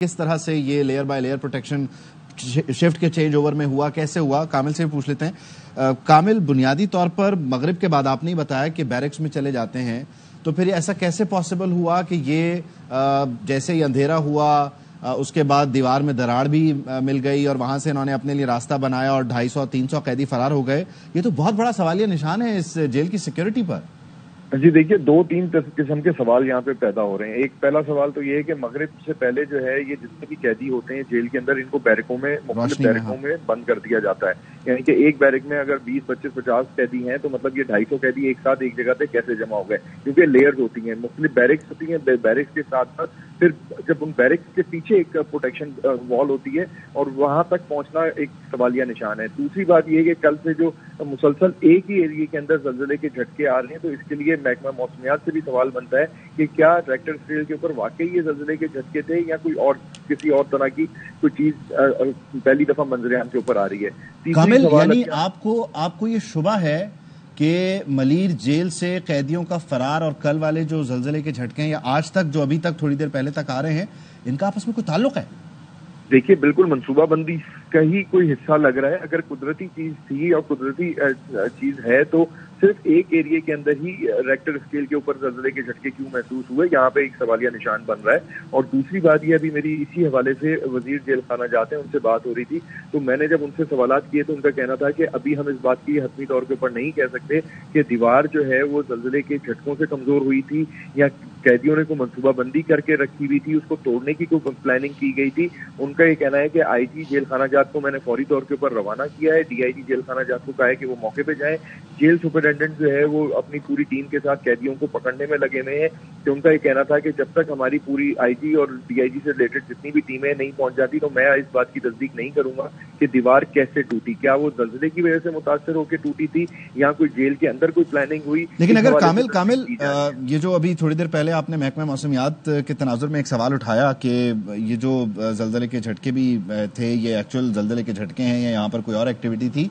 کس طرح سے یہ layer by layer protection shift کے چینج اوور میں ہوا، کیسے ہوا؟ کامل سے پوچھ لیتے ہیں۔ کامل، بنیادی طور پر مغرب کے بعد آپ نے بتایا کہ بیرکس میں چلے جاتے ہیں، تو پھر ایسا کیسے پاسبل ہوا کہ یہ جیسے ہی اندھیرا ہوا اس کے بعد دیوار میں دراڑ بھی مل گئی اور وہاں سے انہوں نے اپنے لیے راستہ بنایا اور 250-300 قیدی فرار ہو گئے؟ یہ تو بہت بڑا سوالیہ نشان ہے اس جیل کی سیکیورٹی پر۔ جی دیکھیے، دو تین قسم کے سوال یہاں پہ پیدا ہو رہے ہیں۔ ایک پہلا سوال تو یہ ہے کہ مغرب سے پہلے جو ہے یہ جتنے بھی قیدی ہوتے ہیں جیل کے اندر، ان کو بیرکوں میں مختلف بیرکوں میں بند کر دیا جاتا ہے۔ یعنی کہ ایک بیرک میں اگر 20، 25، 50 قیدی ہیں تو مطلب یہ 250 قیدی ایک ساتھ ایک جگہ پہ کیسے جمع ہو گئے؟ کیونکہ لیئرز ہوتی ہیں، مختلف بیرکس ہوتی ہیں، بیرکس کے ساتھ ساتھ پھر جب ان بیرکس کے پیچھے ایک پروٹیکشن وال ہوتی ہے اور وہاں تک پہنچنا ایک سوالیہ نشان ہے۔ دوسری بات یہ ہے کہ کل سے جو مسلسل ایک ہی ایریے کے اندر زلزلے کے جھٹکے آ رہے ہیں، تو اس کے لیے محکمہ موسمیات سے بھی سوال بنتا ہے کہ کیا ریکٹر اسکیل کے اوپر واقعی یہ زلزلے کے جھٹکے تھے یا کوئی اور کسی اور طرح کی کوئی چیز پہلی دفعہ منظر عام کے اوپر آ رہی ہے۔ کامل، یعنی آپ کو یہ شبہ ہے کہ ملیر جیل سے قیدیوں کا فرار اور کل والے جو زلزلے کے جھٹکے ہیں یا آج تک جو ابھی تک تھوڑی دیر پہلے تک آ رہے ہیں، ان کا آپس میں کوئی تعلق ہے؟ دیکھیے، بالکل منصوبہ بندی کا ہی کوئی حصہ لگ رہا ہے۔ اگر قدرتی چیز تھی اور قدرتی چیز ہے تو صرف ایک ایریے کے اندر ہی ریکٹر اسکیل کے اوپر زلزلے کے جھٹکے کیوں محسوس ہوئے؟ یہاں پہ ایک سوالیہ نشان بن رہا ہے۔ اور دوسری بات یہ، ابھی میری اسی حوالے سے وزیر جیل خانہ جات ہیں، ان سے بات ہو رہی تھی، تو میں نے جب ان سے سوالات کیے تو ان کا کہنا تھا کہ ابھی ہم اس بات کی حتمی طور کے اوپر نہیں کہہ سکتے کہ دیوار جو ہے وہ زلزلے کے جھٹکوں سے کمزور ہوئی تھی یا قیدیوں نے کوئی منصوبہ بندی کر کے رکھی ہوئی تھی، اس کو توڑنے کی کوئی پلاننگ کی گئی تھی۔ ان کا یہ کہنا ہے کہ آئی جی جیل خانہ جات کو میں نے فوری طور کے اوپر روانہ کیا ہے، ڈی آئی جی جیل خانہ جات کو کہا ہے کہ وہ موقع پہ جائیں۔ جیل سپرنٹینڈنٹ جو ہے وہ اپنی پوری ٹیم کے ساتھ قیدیوں کو پکڑنے میں لگے ہوئے ہیں، کہ ان کا یہ کہنا تھا کہ جب تک ہماری پوری آئی جی اور ڈی آئی جی سے ریلیٹڈ جتنی بھی ٹیمیں نہیں پہنچ جاتی تو میں اس بات کی تصدیق نہیں کروں گا کہ دیوار کیسے ٹوٹی، کیا وہ زلزلے کی وجہ سے متاثر ہو کے ٹوٹی تھی یا کوئی جیل کے اندر کوئی پلاننگ ہوئی۔ لیکن اگر کامل یہ جو ابھی تھوڑی دیر پہلے آپ نے محکمہ موسمیات کے تناظر میں ایک سوال اٹھایا کہ یہ جو زلزلے کے جھٹکے بھی تھے یہ ایکچوئل زلزلے کے جھٹکے ہیں یا یہاں پر کوئی اور ایکٹیویٹی تھی،